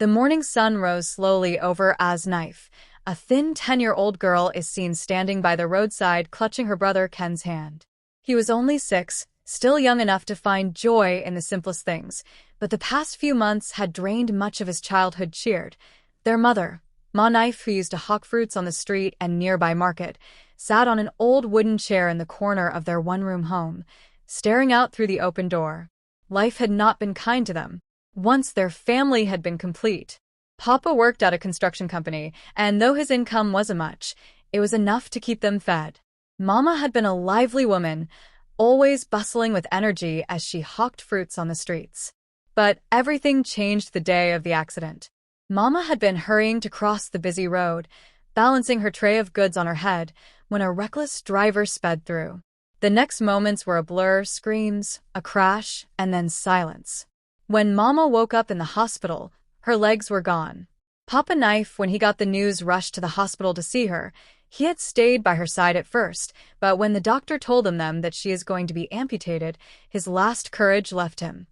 The morning sun rose slowly over as Nife, a thin 10-year-old girl, is seen standing by the roadside clutching her brother Ken's hand. He was only 6, still young enough to find joy in the simplest things, but the past few months had drained much of his childhood cheered. Their mother, Ma Nife, who used to hawk fruits on the street and nearby market, sat on an old wooden chair in the corner of their one-room home, staring out through the open door. Life had not been kind to them. Once their family had been complete. Papa worked at a construction company, and though his income wasn't much, it was enough to keep them fed. Mama had been a lively woman, always bustling with energy as she hawked fruits on the streets. But everything changed the day of the accident. Mama had been hurrying to cross the busy road, balancing her tray of goods on her head, when a reckless driver sped through. The next moments were a blur, screams, a crash, and then silence. When Mama woke up in the hospital, her legs were gone. Papa Nife, when he got the news, rushed to the hospital to see her. He had stayed by her side at first, but when the doctor told them that she is going to be amputated, his last courage left him.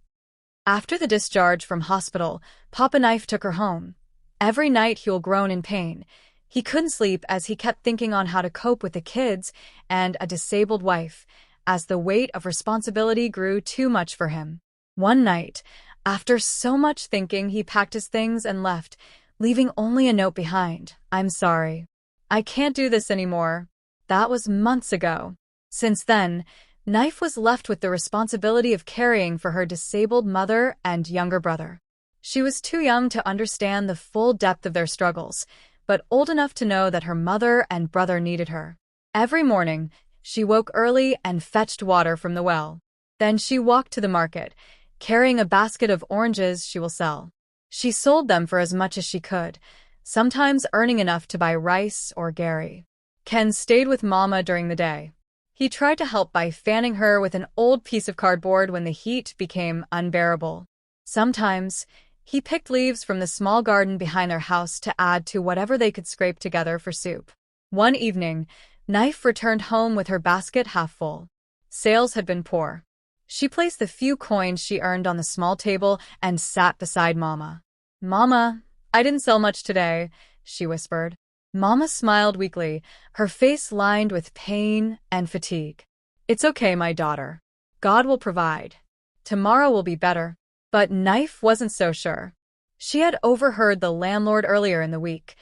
After the discharge from hospital, Papa Nife took her home. Every night he groaned in pain. He couldn't sleep as he kept thinking on how to cope with the kids and a disabled wife, as the weight of responsibility grew too much for him. One night, after so much thinking, he packed his things and left, leaving only a note behind. "I'm sorry. I can't do this anymore." That was months ago. Since then, Nife was left with the responsibility of caring for her disabled mother and younger brother. She was too young to understand the full depth of their struggles, but old enough to know that her mother and brother needed her. Every morning, she woke early and fetched water from the well. Then she walked to the market, carrying a basket of oranges she will sell. She sold them for as much as she could, sometimes earning enough to buy rice or Gary. Ken stayed with Mama during the day. He tried to help by fanning her with an old piece of cardboard when the heat became unbearable. Sometimes, he picked leaves from the small garden behind their house to add to whatever they could scrape together for soup. One evening, Nife returned home with her basket half full. Sales had been poor. She placed the few coins she earned on the small table and sat beside Mama. "Mama, I didn't sell much today," she whispered. Mama smiled weakly, her face lined with pain and fatigue. "It's okay, my daughter. God will provide. Tomorrow will be better." But Nife wasn't so sure. She had overheard the landlord earlier in the week,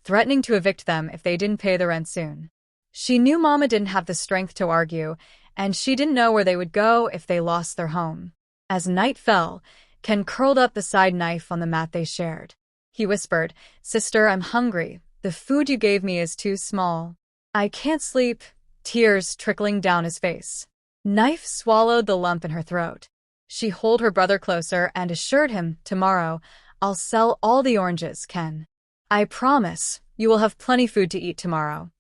threatening to evict them if they didn't pay the rent soon. She knew Mama didn't have the strength to argue, and she didn't know where they would go if they lost their home. As night fell, Ken curled up beside Nife on the mat they shared. He whispered, "Sister, I'm hungry. The food you gave me is too small. I can't sleep," tears trickling down his face. Nife swallowed the lump in her throat. She held her brother closer and assured him, "Tomorrow, I'll sell all the oranges, Ken. I promise you will have plenty food to eat tomorrow."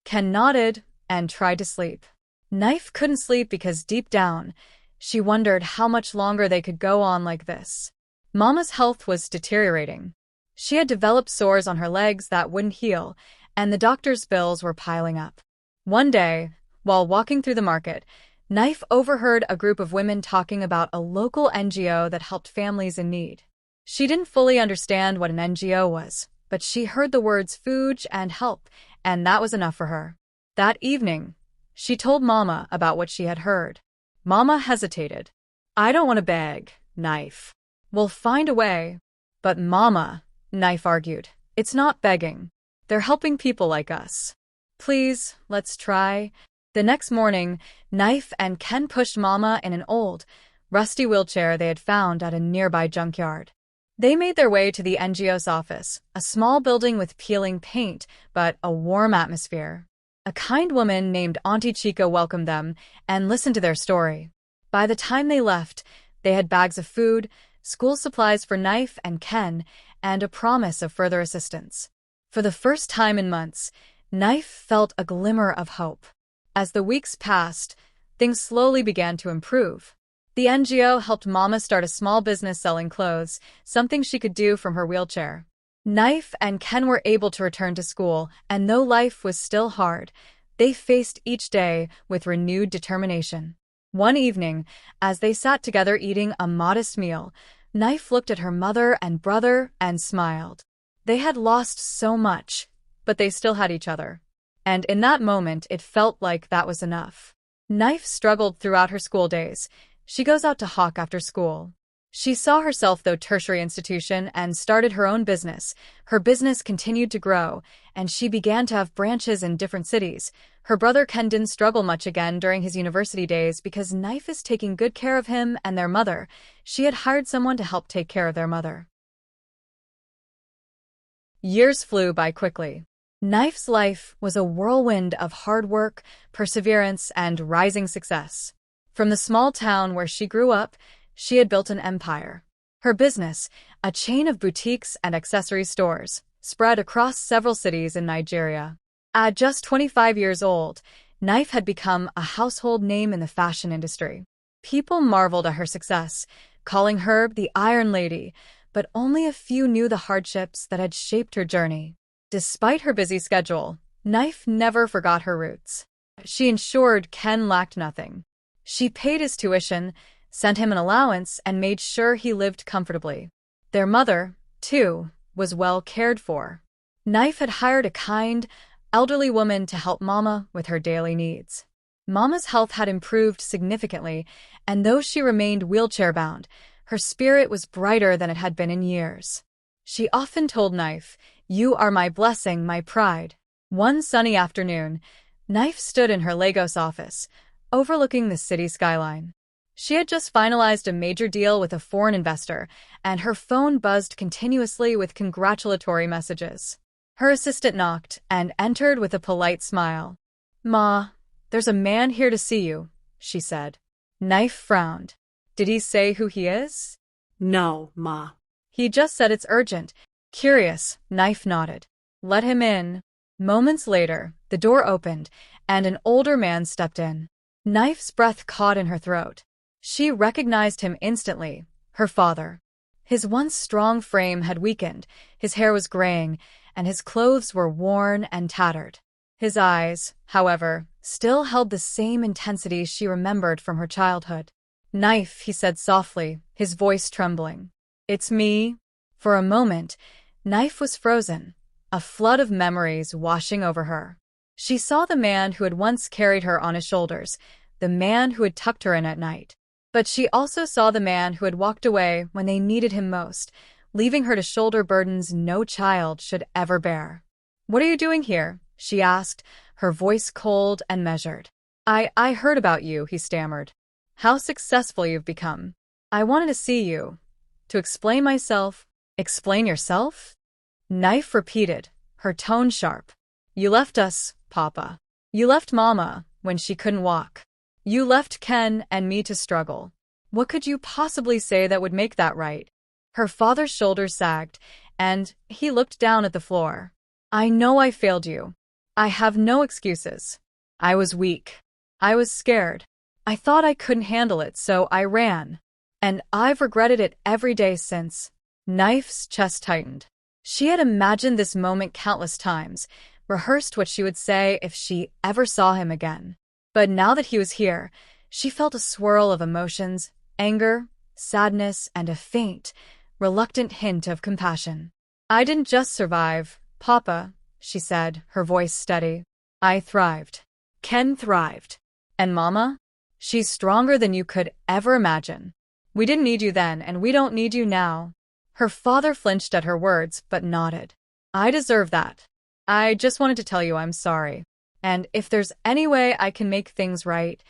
Ken nodded and tried to sleep. Nife couldn't sleep because deep down, she wondered how much longer they could go on like this. Mama's health was deteriorating. She had developed sores on her legs that wouldn't heal, and the doctor's bills were piling up. One day, while walking through the market, Nife overheard a group of women talking about a local NGO that helped families in need. She didn't fully understand what an NGO was, but she heard the words food and help, and that was enough for her. That evening, she told Mama about what she had heard. Mama hesitated. "I don't want to beg, Nife. We'll find a way." "But Mama," Nife argued, "it's not begging. They're helping people like us. Please, let's try." The next morning, Nife and Ken pushed Mama in an old, rusty wheelchair they had found at a nearby junkyard. They made their way to the NGO's office, a small building with peeling paint, but a warm atmosphere. A kind woman named Auntie Chica welcomed them and listened to their story. By the time they left, they had bags of food, school supplies for Nife and Ken, and a promise of further assistance. For the first time in months, Nife felt a glimmer of hope. As the weeks passed, things slowly began to improve. The NGO helped Mama start a small business selling clothes, something she could do from her wheelchair. Nife and Ken were able to return to school, and though life was still hard, they faced each day with renewed determination. One evening, as they sat together eating a modest meal, Knife looked at her mother and brother and smiled. They had lost so much, but they still had each other. And in that moment, it felt like that was enough. Knife struggled throughout her school days. She goes out to hawk after school. She saw herself though tertiary institution and started her own business. Her business continued to grow, and she began to have branches in different cities. Her brother Ken didn't struggle much again during his university days because Knife is taking good care of him and their mother. She had hired someone to help take care of their mother. Years flew by quickly. Knife's life was a whirlwind of hard work, perseverance, and rising success. From the small town where she grew up, she had built an empire. Her business, a chain of boutiques and accessory stores, spread across several cities in Nigeria. At just 25 years old, Knife had become a household name in the fashion industry. People marveled at her success, calling her the Iron Lady, but only a few knew the hardships that had shaped her journey. Despite her busy schedule, Knife never forgot her roots. She ensured Ken lacked nothing. She paid his tuition, sent him an allowance, and made sure he lived comfortably. Their mother, too, was well cared for. Knife had hired a kind, elderly woman to help Mama with her daily needs. Mama's health had improved significantly, and though she remained wheelchair-bound, her spirit was brighter than it had been in years. She often told Knife, "You are my blessing, my pride." One sunny afternoon, Knife stood in her Lagos office, overlooking the city skyline. She had just finalized a major deal with a foreign investor, and her phone buzzed continuously with congratulatory messages. Her assistant knocked and entered with a polite smile. "Ma, there's a man here to see you," she said. Knife frowned. "Did he say who he is?" "No, Ma." "He just said it's urgent." Curious, Knife nodded. "Let him in." Moments later, the door opened, and an older man stepped in. Knife's breath caught in her throat. She recognized him instantly, her father. His once strong frame had weakened, his hair was graying, and his clothes were worn and tattered. His eyes, however, still held the same intensity she remembered from her childhood. "Knife," he said softly, his voice trembling. "It's me." For a moment, Knife was frozen, a flood of memories washing over her. She saw the man who had once carried her on his shoulders, the man who had tucked her in at night. But she also saw the man who had walked away when they needed him most, leaving her to shoulder burdens no child should ever bear. "What are you doing here?" she asked, her voice cold and measured. I heard about you," he stammered. "How successful you've become. I wanted to see you. To explain myself." "Explain yourself?" Knife repeated, her tone sharp. "You left us, Papa. You left Mama when she couldn't walk. You left Ken and me to struggle. What could you possibly say that would make that right?" Her father's shoulders sagged, and he looked down at the floor. "I know I failed you. I have no excuses. I was weak. I was scared. I thought I couldn't handle it, so I ran. And I've regretted it every day since." Knife's chest tightened. She had imagined this moment countless times, rehearsed what she would say if she ever saw him again. But now that he was here, she felt a swirl of emotions, anger, sadness, and a faint, reluctant hint of compassion. "I didn't just survive, Papa," she said, her voice steady. "I thrived. Ken thrived. And Mama? She's stronger than you could ever imagine. We didn't need you then, and we don't need you now." Her father flinched at her words, but nodded. "I deserve that. I just wanted to tell you I'm sorry. And if there's any way I can make things right."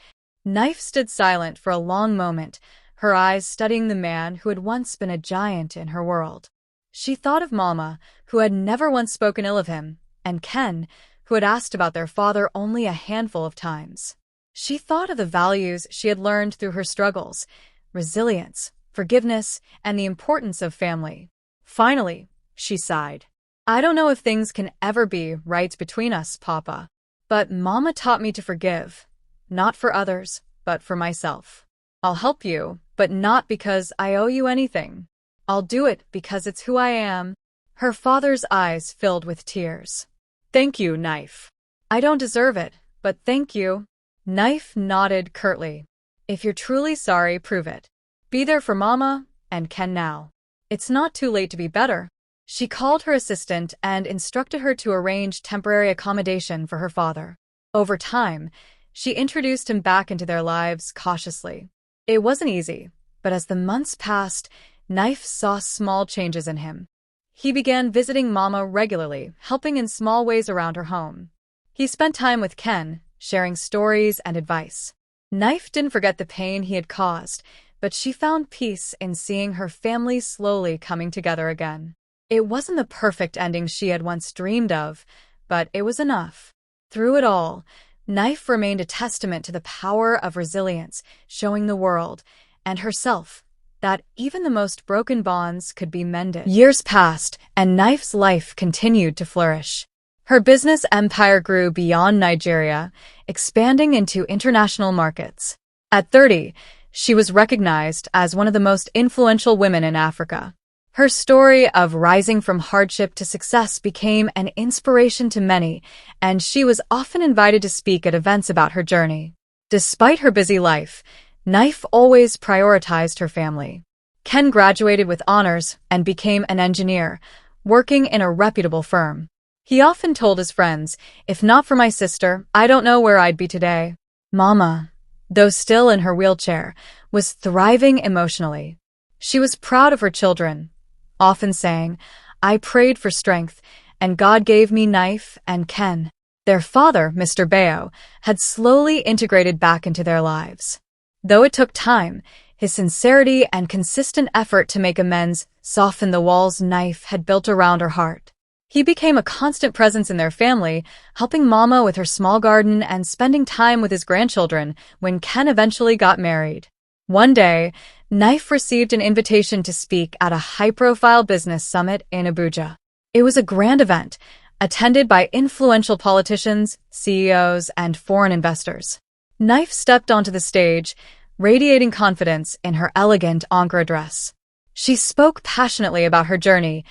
Knife stood silent for a long moment, her eyes studying the man who had once been a giant in her world. She thought of Mama, who had never once spoken ill of him, and Ken, who had asked about their father only a handful of times. She thought of the values she had learned through her struggles, resilience, forgiveness, and the importance of family. Finally, she sighed. "I don't know if things can ever be right between us, Papa. But Mama taught me to forgive, not for others, but for myself. I'll help you, but not because I owe you anything. I'll do it because it's who I am." Her father's eyes filled with tears. "Thank you, Knife. I don't deserve it, but thank you." Knife nodded curtly. "If you're truly sorry, prove it. Be there for Mama, and Ken now. It's not too late to be better. She called her assistant and instructed her to arrange temporary accommodation for her father. Over time, she introduced him back into their lives cautiously. It wasn't easy, but as the months passed, Nife saw small changes in him. He began visiting Mama regularly, helping in small ways around her home. He spent time with Ken, sharing stories and advice. Nife didn't forget the pain he had caused, but she found peace in seeing her family slowly coming together again. It wasn't the perfect ending she had once dreamed of, but it was enough. Through it all, Nife remained a testament to the power of resilience, showing the world, and herself, that even the most broken bonds could be mended. Years passed, and Nife's life continued to flourish. Her business empire grew beyond Nigeria, expanding into international markets. At 30, she was recognized as one of the most influential women in Africa. Her story of rising from hardship to success became an inspiration to many, and she was often invited to speak at events about her journey. Despite her busy life, Nife always prioritized her family. Ken graduated with honors and became an engineer, working in a reputable firm. He often told his friends, "If not for my sister, I don't know where I'd be today." Mama, though still in her wheelchair, was thriving emotionally. She was proud of her children, often saying, "I prayed for strength, and God gave me Nife and Ken." Their father, Mr. Bayo, had slowly integrated back into their lives. Though it took time, his sincerity and consistent effort to make amends softened the walls Nife had built around her heart. He became a constant presence in their family, helping Mama with her small garden and spending time with his grandchildren when Ken eventually got married. One day, Nife received an invitation to speak at a high-profile business summit in Abuja. It was a grand event, attended by influential politicians, CEOs, and foreign investors. Nife stepped onto the stage, radiating confidence in her elegant Ankara dress. She spoke passionately about her journey,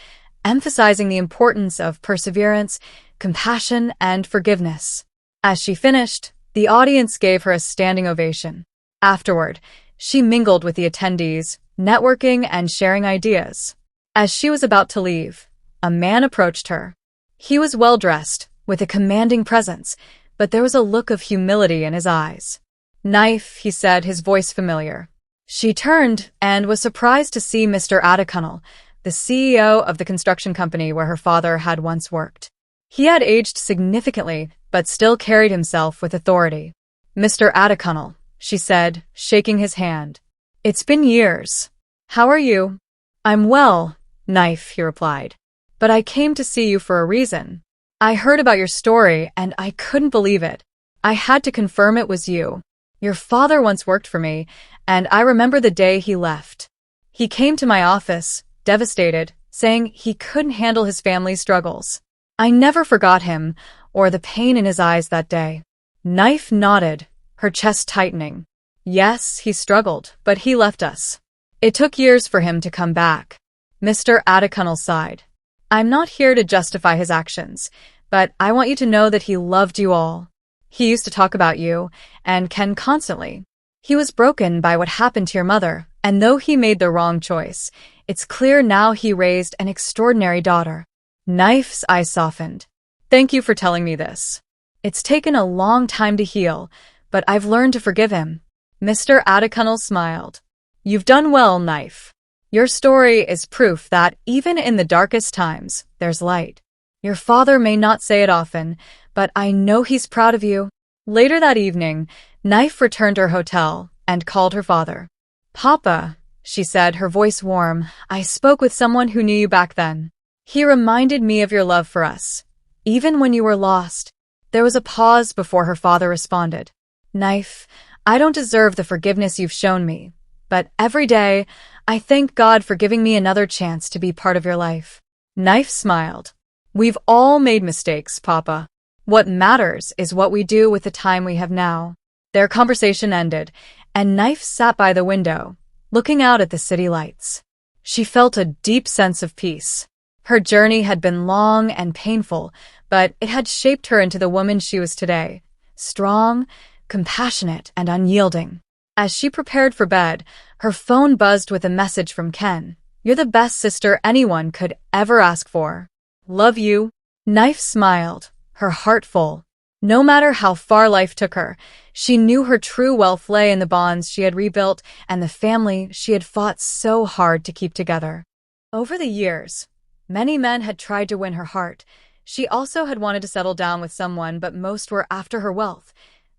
emphasizing the importance of perseverance, compassion, and forgiveness. As she finished, the audience gave her a standing ovation. Afterward, she mingled with the attendees, networking and sharing ideas. As she was about to leave, a man approached her. He was well-dressed, with a commanding presence, but there was a look of humility in his eyes. "Nife," he said, his voice familiar. She turned and was surprised to see Mr. Adekunle, the CEO of the construction company where her father had once worked. He had aged significantly, but still carried himself with authority. "Mr. Adekunle," she said, shaking his hand. "It's been years. How are you?" "I'm well, Nife," he replied. "But I came to see you for a reason. I heard about your story, and I couldn't believe it. I had to confirm it was you. Your father once worked for me, and I remember the day he left. He came to my office, devastated, saying he couldn't handle his family's struggles. I never forgot him, or the pain in his eyes that day." Nife nodded, her chest tightening. "Yes, he struggled, but he left us. It took years for him to come back." Mr. Adekunle sighed. "I'm not here to justify his actions, but I want you to know that he loved you all. He used to talk about you, and Ken constantly. He was broken by what happened to your mother, and though he made the wrong choice, it's clear now he raised an extraordinary daughter." Nife's eyes softened. "Thank you for telling me this. It's taken a long time to heal, but I've learned to forgive him." Mr. Adekunle smiled. "You've done well, Nife. Your story is proof that even in the darkest times, there's light. Your father may not say it often, but I know he's proud of you." Later that evening, Nife returned to her hotel and called her father. "Papa," she said, her voice warm, "I spoke with someone who knew you back then. He reminded me of your love for us, even when you were lost." There was a pause before her father responded. "Nife, I don't deserve the forgiveness you've shown me, but every day, I thank God for giving me another chance to be part of your life." Nife smiled. "We've all made mistakes, Papa. What matters is what we do with the time we have now." Their conversation ended, and Nife sat by the window, looking out at the city lights. She felt a deep sense of peace. Her journey had been long and painful, but it had shaped her into the woman she was today, strong, compassionate, and unyielding. As she prepared for bed, Her phone buzzed with a message from Ken. "You're the best sister anyone could ever ask for. Love you." Nife smiled, her heart full. No matter how far life took her, she knew her true wealth lay in the bonds she had rebuilt and the family she had fought so hard to keep together. Over the years, many men had tried to win her heart. She also had wanted to settle down with someone, but most were after her wealth.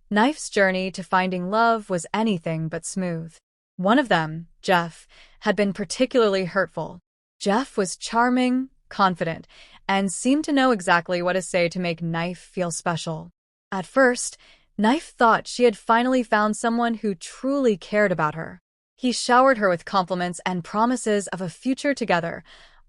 Nife's journey to finding love was anything but smooth. One of them, Jeff, had been particularly hurtful. Jeff was charming, confident, and seemed to know exactly what to say to make Nife feel special. At first, Nife thought she had finally found someone who truly cared about her. He showered her with compliments and promises of a future together,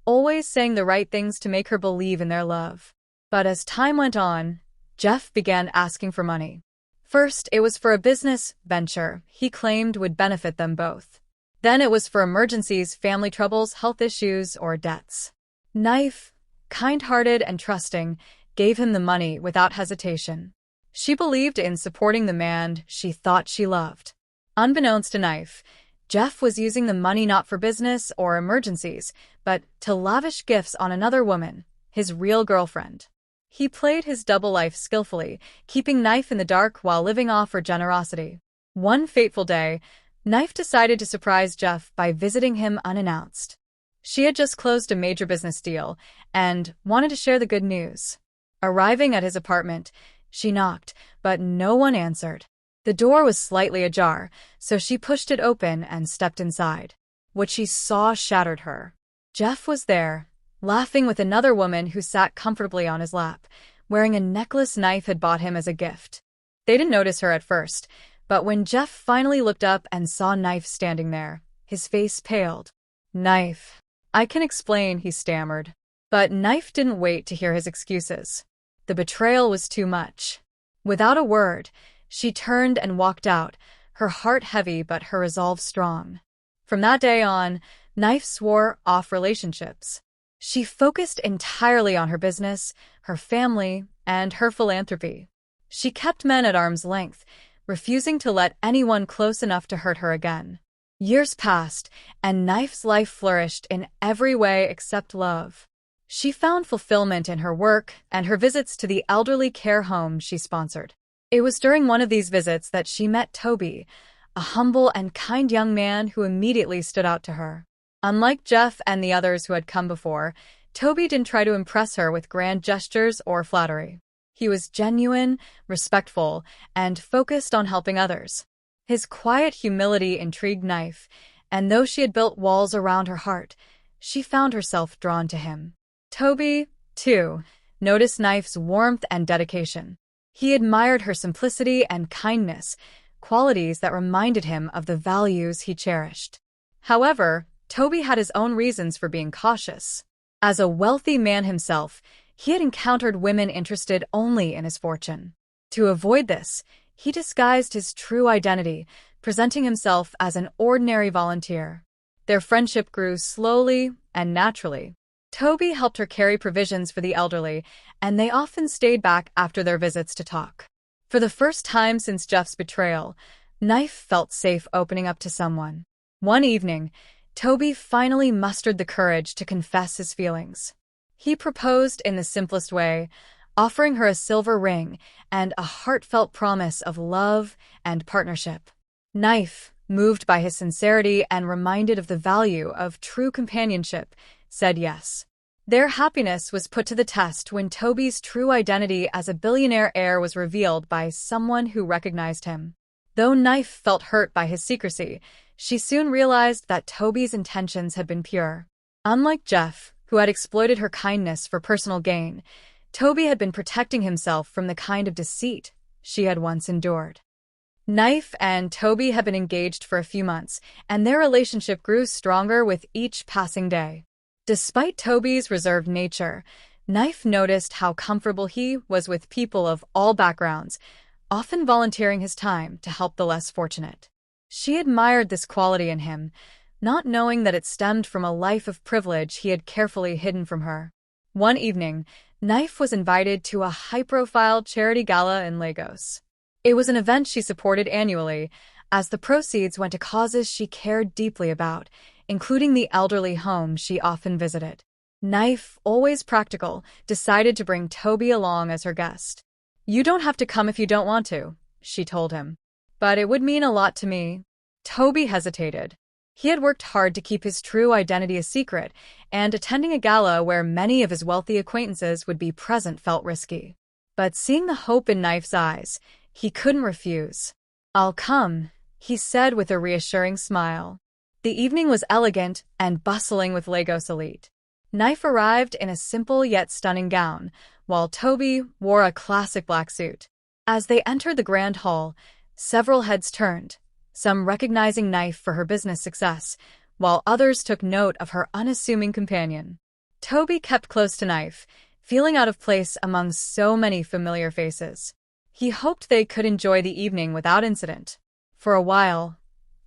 always saying the right things to make her believe in their love. But as time went on, Jeff began asking for money. First, it was for a business venture he claimed would benefit them both. Then it was for emergencies, family troubles, health issues, or debts. Nife, kind-hearted and trusting, gave him the money without hesitation. She believed in supporting the man she thought she loved. Unbeknownst to Nife, Jeff was using the money not for business or emergencies, but to lavish gifts on another woman, his real girlfriend. He played his double life skillfully, keeping Nife in the dark while living off her generosity. One fateful day, Nife decided to surprise Jeff by visiting him unannounced. She had just closed a major business deal and wanted to share the good news. Arriving at his apartment, she knocked, but no one answered. The door was slightly ajar, so she pushed it open and stepped inside. What she saw shattered her. Jeff was there, laughing with another woman who sat comfortably on his lap, wearing a necklace Nife had bought him as a gift. They didn't notice her at first, but when Jeff finally looked up and saw Nife standing there, his face paled. "Nife, I can explain," he stammered. But Nife didn't wait to hear his excuses. The betrayal was too much. Without a word, she turned and walked out, her heart heavy but her resolve strong. From that day on, Nife swore off relationships. She focused entirely on her business, her family, and her philanthropy. She kept men at arm's length, refusing to let anyone close enough to hurt her again. Years passed, and Nife's life flourished in every way except love. She found fulfillment in her work and her visits to the elderly care home she sponsored. It was during one of these visits that she met Toby, a humble and kind young man who immediately stood out to her. Unlike Jeff and the others who had come before, Toby didn't try to impress her with grand gestures or flattery. He was genuine, respectful, and focused on helping others. His quiet humility intrigued Nife, and though she had built walls around her heart, she found herself drawn to him. Toby, too, noticed Nife's warmth and dedication. He admired her simplicity and kindness, qualities that reminded him of the values he cherished. However, Toby had his own reasons for being cautious. As a wealthy man himself, he had encountered women interested only in his fortune. To avoid this, he disguised his true identity, presenting himself as an ordinary volunteer. Their friendship grew slowly and naturally. Toby helped her carry provisions for the elderly, and they often stayed back after their visits to talk. For the first time since Jeff's betrayal, Nife felt safe opening up to someone. One evening, Toby finally mustered the courage to confess his feelings. He proposed in the simplest way, offering her a silver ring and a heartfelt promise of love and partnership. Nife, moved by his sincerity and reminded of the value of true companionship, said yes. Their happiness was put to the test when Toby's true identity as a billionaire heir was revealed by someone who recognized him. Though Nife felt hurt by his secrecy, she soon realized that Toby's intentions had been pure. Unlike Jeff, who had exploited her kindness for personal gain, Toby had been protecting himself from the kind of deceit she had once endured. Nife and Toby had been engaged for a few months, and their relationship grew stronger with each passing day. Despite Toby's reserved nature, Nife noticed how comfortable he was with people of all backgrounds, often volunteering his time to help the less fortunate. She admired this quality in him, not knowing that it stemmed from a life of privilege he had carefully hidden from her. One evening, Nife was invited to a high-profile charity gala in Lagos. It was an event she supported annually, as the proceeds went to causes she cared deeply about, including the elderly home she often visited. Nife, always practical, decided to bring Toby along as her guest. "You don't have to come if you don't want to," she told him. "But it would mean a lot to me." Toby hesitated. He had worked hard to keep his true identity a secret, and attending a gala where many of his wealthy acquaintances would be present felt risky. But seeing the hope in Nife's eyes, he couldn't refuse. "I'll come," he said with a reassuring smile. The evening was elegant and bustling with Lagos elite. Nife arrived in a simple yet stunning gown, while Toby wore a classic black suit. As they entered the grand hall, several heads turned, some recognizing Nife for her business success, while others took note of her unassuming companion. Toby kept close to Nife, feeling out of place among so many familiar faces. He hoped they could enjoy the evening without incident. For a while,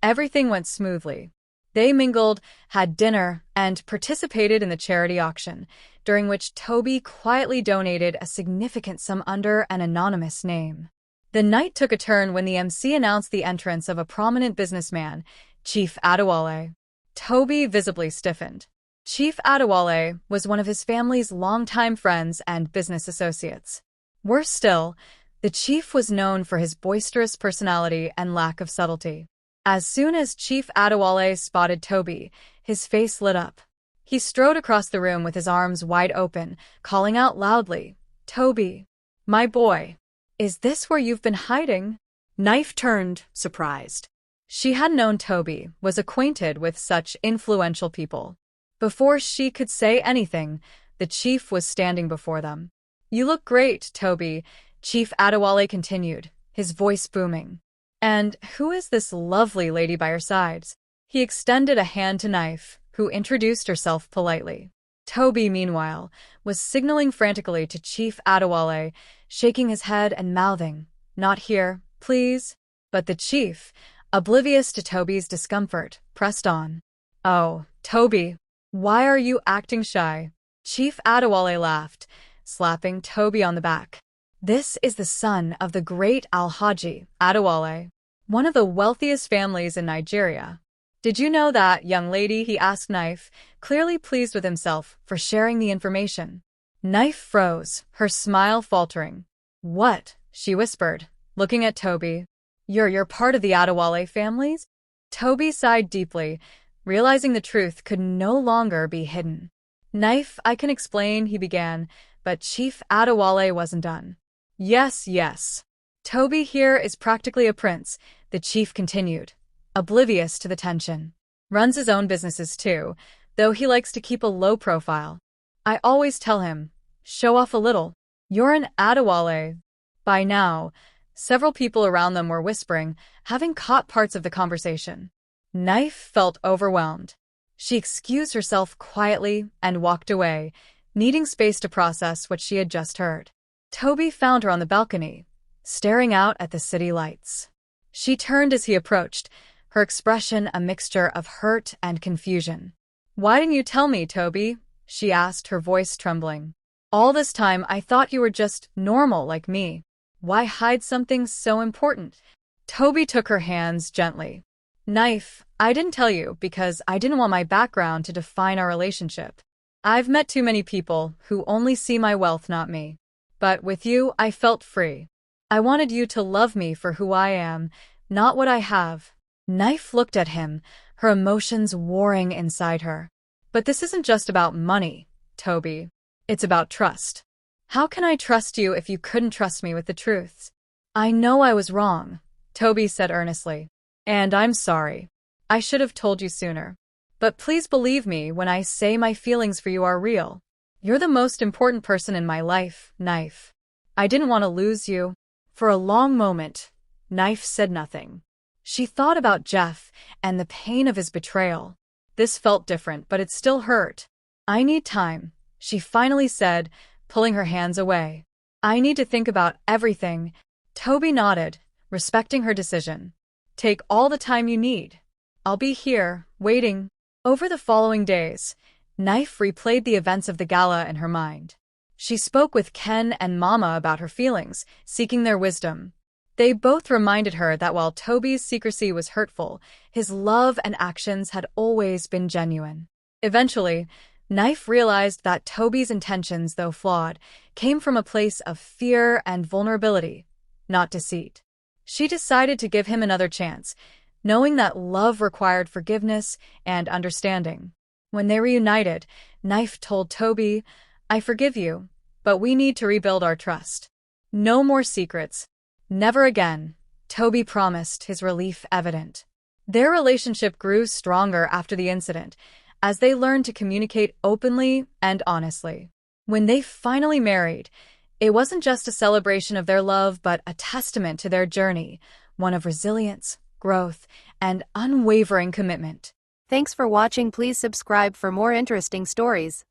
everything went smoothly. They mingled, had dinner, and participated in the charity auction, during which Toby quietly donated a significant sum under an anonymous name. The night took a turn when the MC announced the entrance of a prominent businessman, Chief Adewale. Toby visibly stiffened. Chief Adewale was one of his family's longtime friends and business associates. Worse still, the chief was known for his boisterous personality and lack of subtlety. As soon as Chief Adewale spotted Toby, his face lit up. He strode across the room with his arms wide open, calling out loudly, "Toby, my boy, is this where you've been hiding?" Nife turned, surprised. She had known Toby was acquainted with such influential people. Before she could say anything, the chief was standing before them. "You look great, Toby," Chief Adewale continued, his voice booming. "And who is this lovely lady by your sides?" He extended a hand to Nife, who introduced herself politely. Toby, meanwhile, was signaling frantically to Chief Adewale, shaking his head and mouthing, "Not here, please." But the chief, oblivious to Toby's discomfort, pressed on. "Oh, Toby, why are you acting shy?" Chief Adewale laughed, slapping Toby on the back. "This is the son of the great Alhaji Adewale, one of the wealthiest families in Nigeria. Did you know that, young lady?" he asked Nife, clearly pleased with himself for sharing the information. Nife froze, her smile faltering. "What?" she whispered, looking at Toby. You're part of the Adewale families?" Toby sighed deeply, realizing the truth could no longer be hidden. "Nife, I can explain," he began, but Chief Adewale wasn't done. Yes. Toby here is practically a prince," the chief continued, oblivious to the tension. "Runs his own businesses too, though he likes to keep a low profile. I always tell him, show off a little. You're an Adewale." By now, several people around them were whispering, having caught parts of the conversation. Nife felt overwhelmed. She excused herself quietly and walked away, needing space to process what she had just heard. Toby found her on the balcony, staring out at the city lights. She turned as he approached, her expression a mixture of hurt and confusion. "Why didn't you tell me, Toby?" she asked, her voice trembling. "All this time I thought you were just normal like me. Why hide something so important?" Toby took her hands gently. "Nife, I didn't tell you because I didn't want my background to define our relationship. I've met too many people who only see my wealth, not me. But with you, I felt free. I wanted you to love me for who I am, not what I have." Nife looked at him, her emotions warring inside her. "But this isn't just about money, Toby. It's about trust. How can I trust you if you couldn't trust me with the truths?" "I know I was wrong," Toby said earnestly. "And I'm sorry. I should have told you sooner. But please believe me when I say my feelings for you are real. You're the most important person in my life, Nife. I didn't want to lose you." For a long moment, Nife said nothing. She thought about Jeff and the pain of his betrayal. This felt different, but it still hurt. "I need time," she finally said, pulling her hands away. "I need to think about everything." Toby nodded, respecting her decision. "Take all the time you need. I'll be here, waiting." Over the following days, Nife replayed the events of the gala in her mind. She spoke with Ken and Mama about her feelings, seeking their wisdom. They both reminded her that while Toby's secrecy was hurtful, his love and actions had always been genuine. Eventually, Nife realized that Toby's intentions, though flawed, came from a place of fear and vulnerability, not deceit. She decided to give him another chance, knowing that love required forgiveness and understanding. When they reunited, Nife told Toby, "I forgive you, but we need to rebuild our trust. No more secrets. Never again," Toby promised, his relief evident. Their relationship grew stronger after the incident, as they learned to communicate openly and honestly. When they finally married, it wasn't just a celebration of their love, but a testament to their journey, one of resilience, growth, and unwavering commitment. Thanks for watching. Please subscribe for more interesting stories.